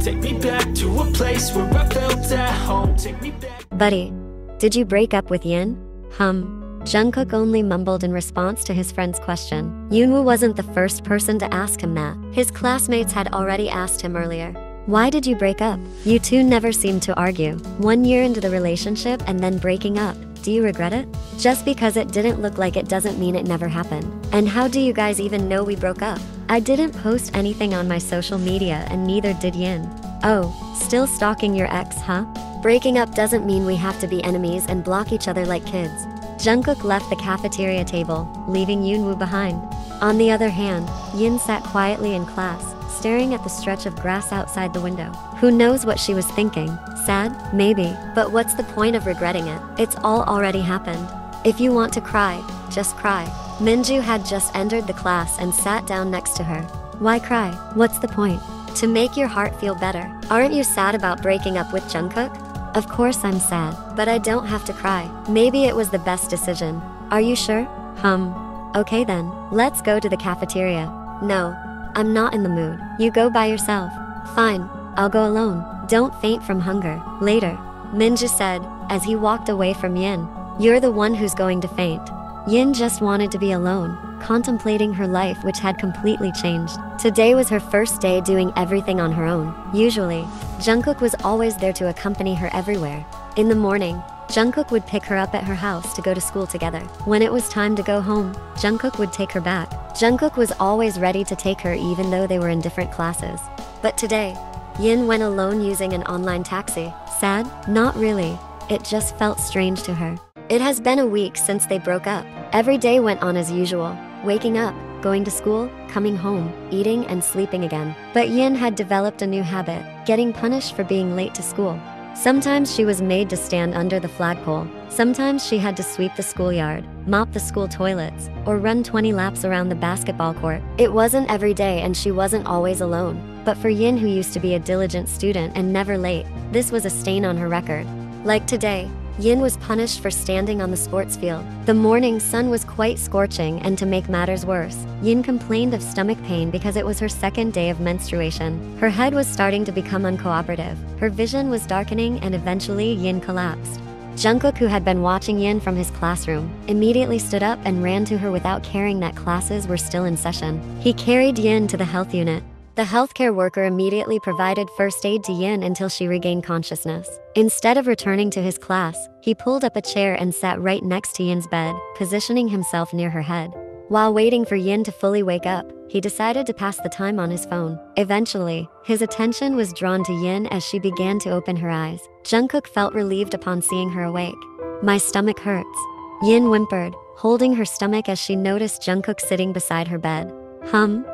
Take me back to a place where I felt at home. Take me back. Buddy, did you break up with Yin? Jungkook only mumbled in response to his friend's question. Yoonwoo wasn't the first person to ask him that. His classmates had already asked him earlier. Why did you break up? You two never seemed to argue. 1 year into the relationship and then breaking up. Do you regret it? Just because it didn't look like it doesn't mean it never happened. And how do you guys even know we broke up? I didn't post anything on my social media and neither did Yin. Oh, still stalking your ex, huh? Breaking up doesn't mean we have to be enemies and block each other like kids. Jungkook left the cafeteria table, leaving Yoonwoo behind. On the other hand, Yin sat quietly in class, staring at the stretch of grass outside the window. Who knows what she was thinking? Sad? Maybe. But what's the point of regretting it? It's all already happened. If you want to cry, just cry. Minju had just entered the class and sat down next to her. Why cry? What's the point? To make your heart feel better. Aren't you sad about breaking up with Jungkook? Of course I'm sad, but I don't have to cry. Maybe it was the best decision. Are you sure? Okay then, let's go to the cafeteria. No, I'm not in the mood. You go by yourself. Fine, I'll go alone. Don't faint from hunger. Later, Minju said, as he walked away from Yin. You're the one who's going to faint. Yin just wanted to be alone, contemplating her life which had completely changed. Today was her first day doing everything on her own. Usually, Jungkook was always there to accompany her everywhere. In the morning, Jungkook would pick her up at her house to go to school together. When it was time to go home, Jungkook would take her back. Jungkook was always ready to take her even though they were in different classes. But today, Yin went alone using an online taxi. Sad? Not really. It just felt strange to her. It has been a week since they broke up. Every day went on as usual. Waking up, going to school, coming home, eating and sleeping again. But Yin had developed a new habit, getting punished for being late to school. Sometimes she was made to stand under the flagpole. Sometimes she had to sweep the schoolyard, mop the school toilets, or run 20 laps around the basketball court. It wasn't every day and she wasn't always alone. But for Yin, who used to be a diligent student and never late, this was a stain on her record. Like today, Yin was punished for standing on the sports field. The morning sun was quite scorching, and to make matters worse, Yin complained of stomach pain because it was her second day of menstruation. Her head was starting to become uncooperative. Her vision was darkening and eventually Yin collapsed. Jungkook, who had been watching Yin from his classroom, immediately stood up and ran to her without caring that classes were still in session. He carried Yin to the health unit. The healthcare worker immediately provided first aid to Yin until she regained consciousness. Instead of returning to his class, he pulled up a chair and sat right next to Yin's bed, positioning himself near her head. While waiting for Yin to fully wake up, he decided to pass the time on his phone. Eventually, his attention was drawn to Yin as she began to open her eyes. Jungkook felt relieved upon seeing her awake. My stomach hurts. Yin whimpered, holding her stomach as she noticed Jungkook sitting beside her bed.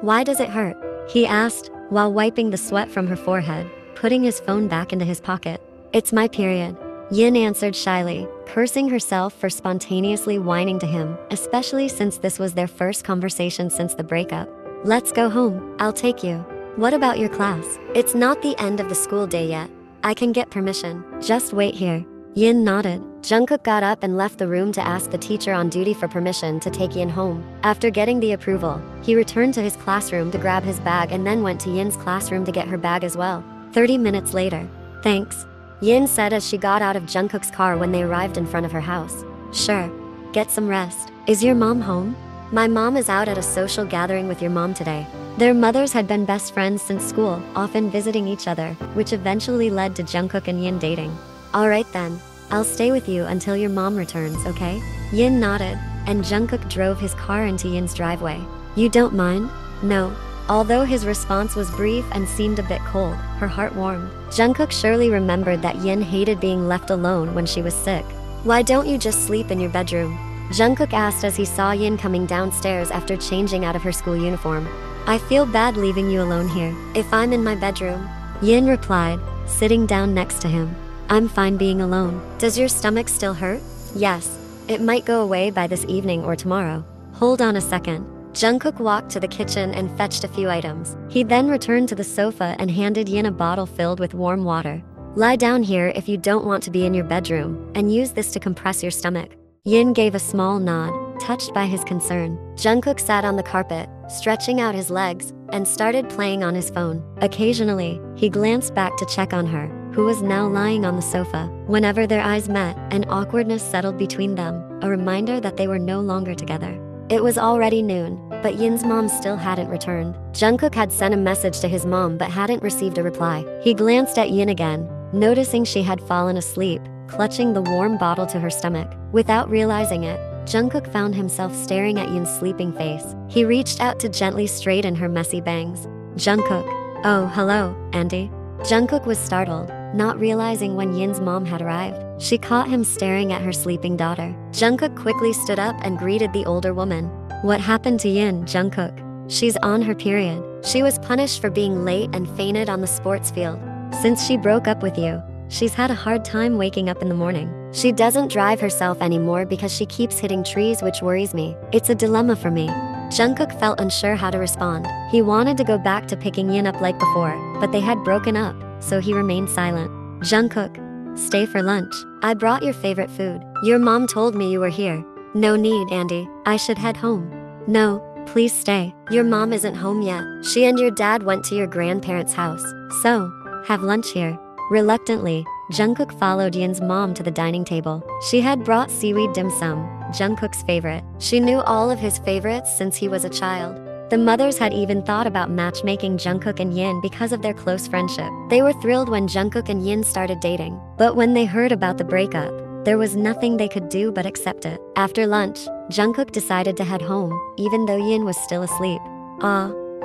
Why does it hurt? He asked, while wiping the sweat from her forehead, putting his phone back into his pocket. It's my period. Yin answered shyly, cursing herself for spontaneously whining to him, especially since this was their first conversation since the breakup. Let's go home, I'll take you. What about your class? It's not the end of the school day yet. I can get permission. Just wait here. Yin nodded. Jungkook got up and left the room to ask the teacher on duty for permission to take Yin home. After getting the approval, he returned to his classroom to grab his bag and then went to Yin's classroom to get her bag as well. 30 minutes later. Thanks, Yin said as she got out of Jungkook's car when they arrived in front of her house. Sure. Get some rest. Is your mom home? My mom is out at a social gathering with your mom today. Their mothers had been best friends since school, often visiting each other, which eventually led to Jungkook and Yin dating. Alright then, I'll stay with you until your mom returns, okay? Yin nodded, and Jungkook drove his car into Yin's driveway. You don't mind? No. Although his response was brief and seemed a bit cold, her heart warmed. Jungkook surely remembered that Yin hated being left alone when she was sick. Why don't you just sleep in your bedroom? Jungkook asked as he saw Yin coming downstairs after changing out of her school uniform. I feel bad leaving you alone here. If I'm in my bedroom, Yin replied, sitting down next to him. I'm fine being alone. Does your stomach still hurt? Yes. It might go away by this evening or tomorrow. Hold on a second. Jungkook walked to the kitchen and fetched a few items. He then returned to the sofa and handed Yin a bottle filled with warm water. Lie down here if you don't want to be in your bedroom, and use this to compress your stomach. Yin gave a small nod. touched by his concern. Jungkook sat on the carpet, stretching out his legs, and started playing on his phone. Occasionally, he glanced back to check on her, who was now lying on the sofa. Whenever their eyes met, an awkwardness settled between them, a reminder that they were no longer together. It was already noon, but Yin's mom still hadn't returned. Jungkook had sent a message to his mom but hadn't received a reply. He glanced at Yin again, noticing she had fallen asleep, clutching the warm bottle to her stomach. Without realizing it, Jungkook found himself staring at Yin's sleeping face. He reached out to gently straighten her messy bangs. Jungkook. Oh, hello, Andy. Jungkook was startled, not realizing when Yin's mom had arrived. She caught him staring at her sleeping daughter. Jungkook quickly stood up and greeted the older woman. What happened to Yin, Jungkook? She's on her period. She was punished for being late and fainted on the sports field. Since she broke up with you, she's had a hard time waking up in the morning. She doesn't drive herself anymore because she keeps hitting trees, which worries me. It's a dilemma for me. Jungkook felt unsure how to respond. He wanted to go back to picking Yin up like before, but they had broken up, so he remained silent. Jungkook, stay for lunch. I brought your favorite food. Your mom told me you were here. No need, Andy. I should head home. No, please stay. Your mom isn't home yet. She and your dad went to your grandparents' house. So, have lunch here. Reluctantly, Jungkook followed Yin's mom to the dining table. She had brought seaweed dim sum, Jungkook's favorite. She knew all of his favorites since he was a child. The mothers had even thought about matchmaking Jungkook and Yin because of their close friendship. They were thrilled when Jungkook and Yin started dating. But when they heard about the breakup, there was nothing they could do but accept it. After lunch, Jungkook decided to head home, even though Yin was still asleep.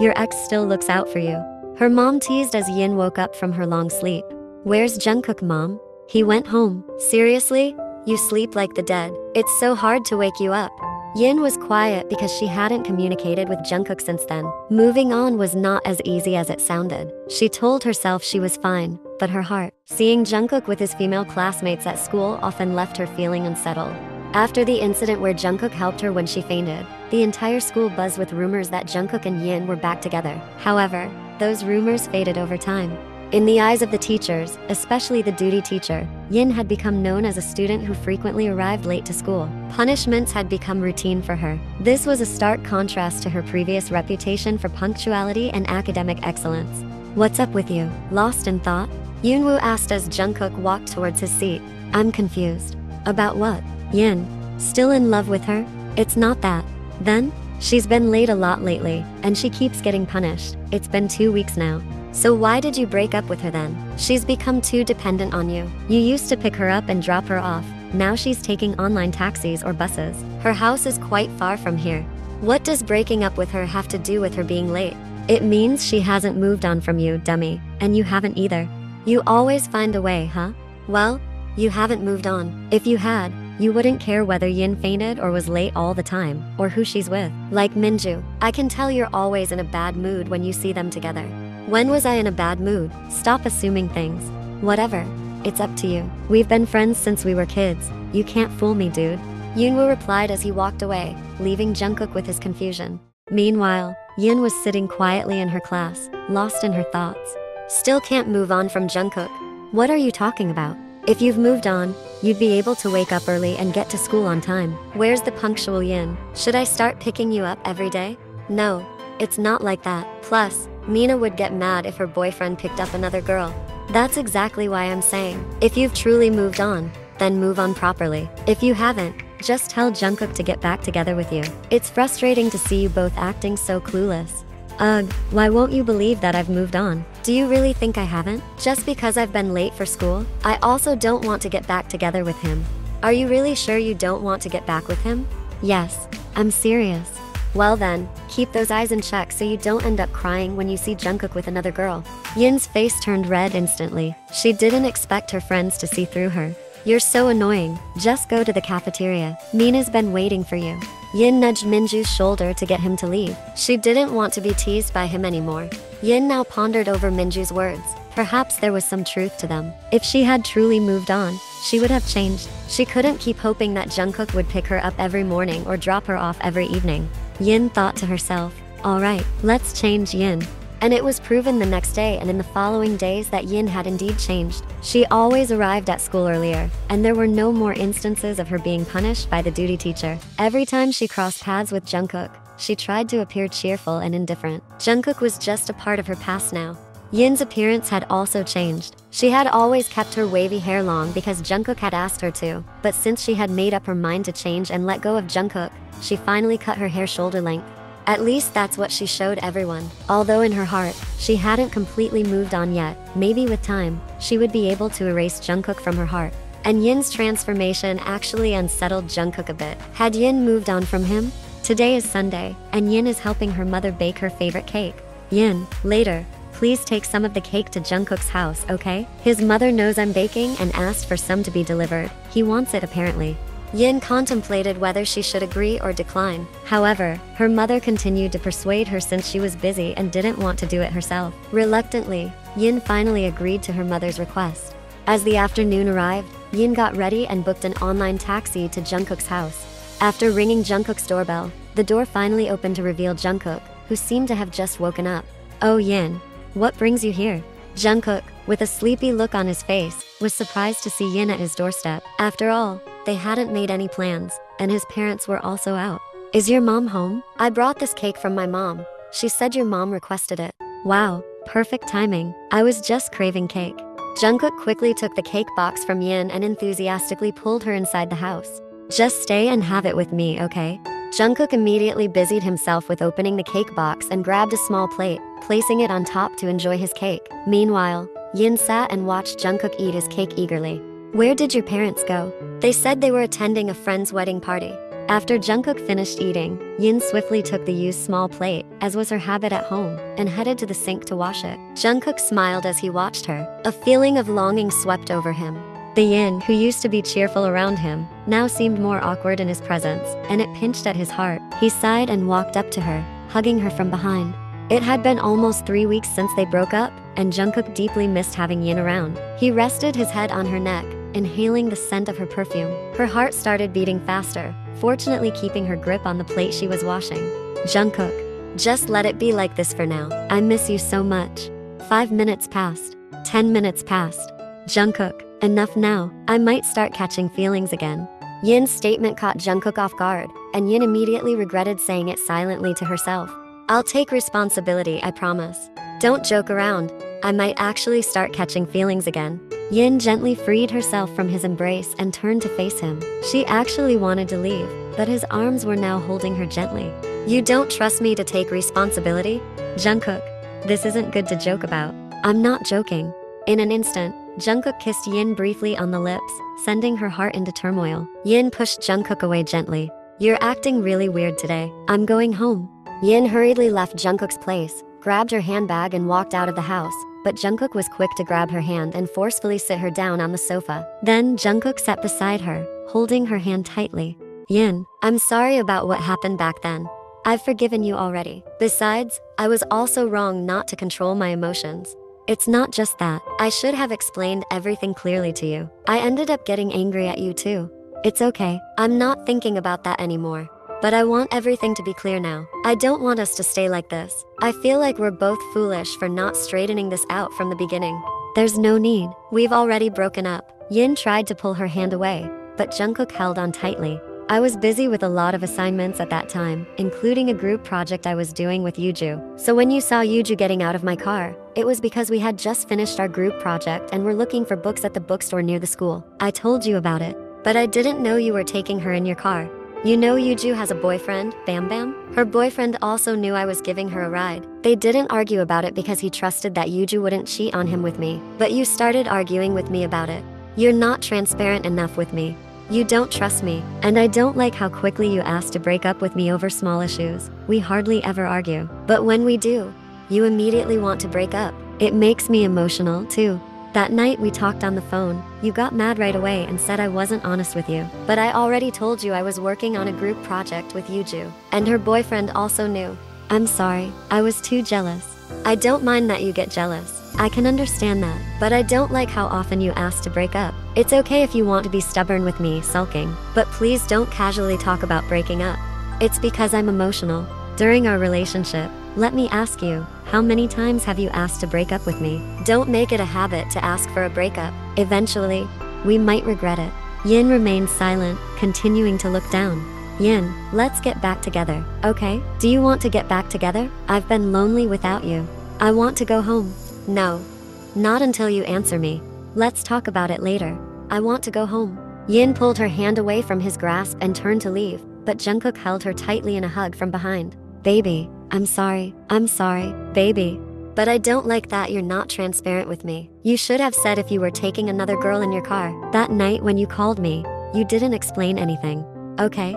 Your ex still looks out for you. Her mom teased as Yin woke up from her long sleep. Where's Jungkook, mom? He went home. Seriously? You sleep like the dead. It's so hard to wake you up. Yin was quiet because she hadn't communicated with Jungkook since then. Moving on was not as easy as it sounded. She told herself she was fine, but her heart, seeing Jungkook with his female classmates at school, often left her feeling unsettled. After the incident where Jungkook helped her when she fainted, the entire school buzzed with rumors that Jungkook and Yin were back together. However, those rumors faded over time. In the eyes of the teachers, especially the duty teacher, Yin had become known as a student who frequently arrived late to school. Punishments had become routine for her. This was a stark contrast to her previous reputation for punctuality and academic excellence. What's up with you? Lost in thought? Yoonwoo asked as Jungkook walked towards his seat. I'm confused. About what? Yin. Still in love with her? It's not that. Then? She's been late a lot lately, and she keeps getting punished. It's been 2 weeks now. So why did you break up with her then? She's become too dependent on you. You used to pick her up and drop her off. Now she's taking online taxis or buses. Her house is quite far from here. What does breaking up with her have to do with her being late? It means she hasn't moved on from you, dummy. And you haven't either. You always find a way, huh? Well, you haven't moved on. If you had, you wouldn't care whether Yin fainted or was late all the time, or who she's with. Like Minju, I can tell you're always in a bad mood when you see them together. When was I in a bad mood? Stop assuming things. Whatever. It's up to you. We've been friends since we were kids. You can't fool me, dude. Yoonwoo replied as he walked away, leaving Jungkook with his confusion. Meanwhile, Yin was sitting quietly in her class, lost in her thoughts. Still can't move on from Jungkook. What are you talking about? If you've moved on, you'd be able to wake up early and get to school on time. Where's the punctual Yin? Should I start picking you up every day? No, it's not like that. Plus, Mina would get mad if her boyfriend picked up another girl. That's exactly why I'm saying, if you've truly moved on, then move on properly. If you haven't, just tell Jungkook to get back together with you. It's frustrating to see you both acting so clueless. Ugh, why won't you believe that I've moved on? Do you really think I haven't? Just because I've been late for school? I also don't want to get back together with him. Are you really sure you don't want to get back with him? Yes, I'm serious. Well then, keep those eyes in check so you don't end up crying when you see Jungkook with another girl. Yin's face turned red instantly. She didn't expect her friends to see through her. You're so annoying. Just go to the cafeteria. Mina's been waiting for you. Yin nudged Minju's shoulder to get him to leave. She didn't want to be teased by him anymore. Yin now pondered over Minju's words. Perhaps there was some truth to them. If she had truly moved on, she would have changed. She couldn't keep hoping that Jungkook would pick her up every morning or drop her off every evening. Yin thought to herself, alright, let's change Yin. And it was proven the next day and in the following days that Yin had indeed changed. She always arrived at school earlier, and there were no more instances of her being punished by the duty teacher. Every time she crossed paths with Jungkook, she tried to appear cheerful and indifferent. Jungkook was just a part of her past now. Yin's appearance had also changed. She had always kept her wavy hair long because Jungkook had asked her to, but since she had made up her mind to change and let go of Jungkook, she finally cut her hair shoulder length. At least that's what she showed everyone. Although in her heart, she hadn't completely moved on yet. Maybe with time, she would be able to erase Jungkook from her heart. And Yin's transformation actually unsettled Jungkook a bit. Had Yin moved on from him? Today is Sunday, and Yin is helping her mother bake her favorite cake. Yin, later, please take some of the cake to Jungkook's house, okay? His mother knows I'm baking and asked for some to be delivered. He wants it apparently. Yin contemplated whether she should agree or decline. However, her mother continued to persuade her since she was busy and didn't want to do it herself. Reluctantly, Yin finally agreed to her mother's request. As the afternoon arrived, Yin got ready and booked an online taxi to Jungkook's house. After ringing Jungkook's doorbell, the door finally opened to reveal Jungkook, who seemed to have just woken up. Oh Yin, what brings you here? Jungkook, with a sleepy look on his face, was surprised to see Yin at his doorstep. After all, they hadn't made any plans, and his parents were also out. Is your mom home? I brought this cake from my mom. She said your mom requested it. Wow, perfect timing. I was just craving cake. Jungkook quickly took the cake box from Yin and enthusiastically pulled her inside the house. Just stay and have it with me, okay? Jungkook immediately busied himself with opening the cake box and grabbed a small plate, placing it on top to enjoy his cake. Meanwhile, Yin sat and watched Jungkook eat his cake eagerly. Where did your parents go? They said they were attending a friend's wedding party. After Jungkook finished eating, Yin swiftly took the used small plate, as was her habit at home, and headed to the sink to wash it. Jungkook smiled as he watched her. A feeling of longing swept over him. The Yin, who used to be cheerful around him, now seemed more awkward in his presence, and it pinched at his heart. He sighed and walked up to her, hugging her from behind. It had been almost 3 weeks since they broke up, and Jungkook deeply missed having Yin around. He rested his head on her neck, inhaling the scent of her perfume. Her heart started beating faster, fortunately keeping her grip on the plate she was washing. Jungkook, just let it be like this for now. I miss you so much. 5 minutes passed. 10 minutes passed. Jungkook, enough now. I might start catching feelings again. Yin's statement caught Jungkook off guard, and Yin immediately regretted saying it silently to herself. I'll take responsibility, I promise. Don't joke around. I might actually start catching feelings again. Yin gently freed herself from his embrace and turned to face him. She actually wanted to leave, but his arms were now holding her gently. You don't trust me to take responsibility? Jungkook, this isn't good to joke about. I'm not joking. In an instant, Jungkook kissed Yin briefly on the lips, sending her heart into turmoil. Yin pushed Jungkook away gently. You're acting really weird today. I'm going home. Yin hurriedly left Jungkook's place, grabbed her handbag and walked out of the house, but Jungkook was quick to grab her hand and forcefully sit her down on the sofa. Then Jungkook sat beside her, holding her hand tightly. Yin, I'm sorry about what happened back then. I've forgiven you already. Besides, I was also wrong not to control my emotions. It's not just that. I should have explained everything clearly to you. I ended up getting angry at you too. It's okay. I'm not thinking about that anymore. But I want everything to be clear now. I don't want us to stay like this. I feel like we're both foolish for not straightening this out from the beginning. There's no need. We've already broken up. Yin tried to pull her hand away, but Jungkook held on tightly. I was busy with a lot of assignments at that time, including a group project I was doing with Yuju. So when you saw Yuju getting out of my car, it was because we had just finished our group project and were looking for books at the bookstore near the school. I told you about it, but I didn't know you were taking her in your car. You know Yuju has a boyfriend, Bam Bam? Her boyfriend also knew I was giving her a ride. They didn't argue about it because he trusted that Yuju wouldn't cheat on him with me. But you started arguing with me about it. You're not transparent enough with me. You don't trust me, and I don't like how quickly you ask to break up with me over small issues. We hardly ever argue. But when we do, you immediately want to break up. It makes me emotional, too. That night we talked on the phone, you got mad right away and said I wasn't honest with you. But I already told you I was working on a group project with Yuju, and her boyfriend also knew. I'm sorry, I was too jealous. I don't mind that you get jealous. I can understand that, but I don't like how often you ask to break up. It's okay if you want to be stubborn with me, sulking, but please don't casually talk about breaking up. It's because I'm emotional. During our relationship, let me ask you, How many times have you asked to break up with me? Don't make it a habit to ask for a breakup. Eventually, we might regret it. Yin remained silent, continuing to look down. Yin, let's get back together, okay? Do you want to get back together? I've been lonely without you. I want to go home. No. Not until you answer me. Let's talk about it later. I want to go home. Yin pulled her hand away from his grasp and turned to leave, but Jungkook held her tightly in a hug from behind. Baby, I'm sorry, baby. But I don't like that you're not transparent with me. You should have said if you were taking another girl in your car. That night when you called me, you didn't explain anything. Okay,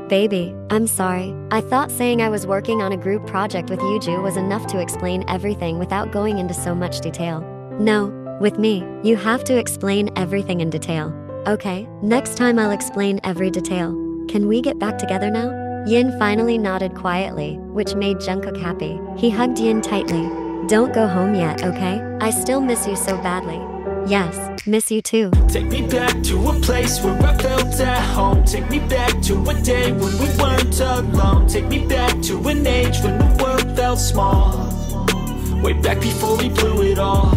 baby, I'm sorry. I thought saying I was working on a group project with Yuju was enough to explain everything without going into so much detail. No, with me, you have to explain everything in detail. Okay, next time I'll explain every detail. Can we get back together now? Yin finally nodded quietly, which made Jungkook happy. He hugged Yin tightly. Don't go home yet, okay? I still miss you so badly. Yes, miss you too. Take me back to a place where I felt at home. Take me back to a day when we weren't alone. Take me back to an age when the world felt small. Way back before we blew it all.